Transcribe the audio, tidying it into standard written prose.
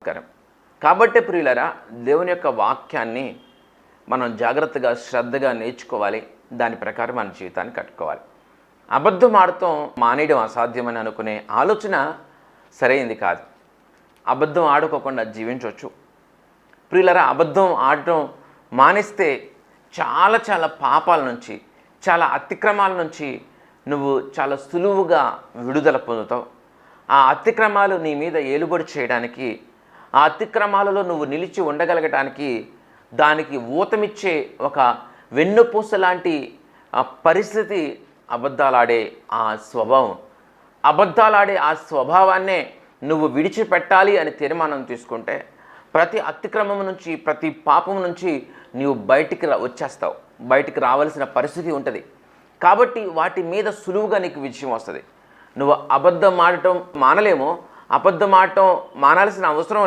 నమస్కారం. కాబట్టి ప్రియులరా, దేవుని యొక్క వాక్యాన్ని మనం జాగ్రత్తగా శ్రద్ధగా నేర్చుకోవాలి. దాని ప్రకారం మన జీవితాన్ని కట్టుకోవాలి. అబద్ధం ఆడటం మానేయడం అసాధ్యమని అనుకునే ఆలోచన సరైంది కాదు. అబద్ధం ఆడుకోకుండా జీవించవచ్చు. ప్రియులరా, అబద్ధం ఆడటం మానేస్తే చాలా పాపాల నుంచి, చాలా అతిక్రమాల నుంచి నువ్వు చాలా సులువుగా విడుదల పొందుతావు. ఆ అతిక్రమాలు నీ మీద ఏలుబడి చేయడానికి, ఆ అతిక్రమాలలో నువ్వు నిలిచి ఉండగలగటానికి, దానికి ఊతమిచ్చే ఒక వెన్నుపూస లాంటి పరిస్థితి అబద్ధాలాడే ఆ స్వభావం. అబద్ధాలాడే ఆ స్వభావాన్నే నువ్వు విడిచిపెట్టాలి అని తీర్మానం తీసుకుంటే ప్రతి అతిక్రమం నుంచి, ప్రతి పాపం నుంచి నీవు బయటికి వచ్చేస్తావు. బయటికి రావాల్సిన పరిస్థితి ఉంటుంది. కాబట్టి వాటి మీద సులువుగా నీకు విజయం వస్తుంది. నువ్వు అబద్ధం ఆడటం మానలేమో, అబద్ధం ఆడటం మానాల్సిన అవసరం లేదు.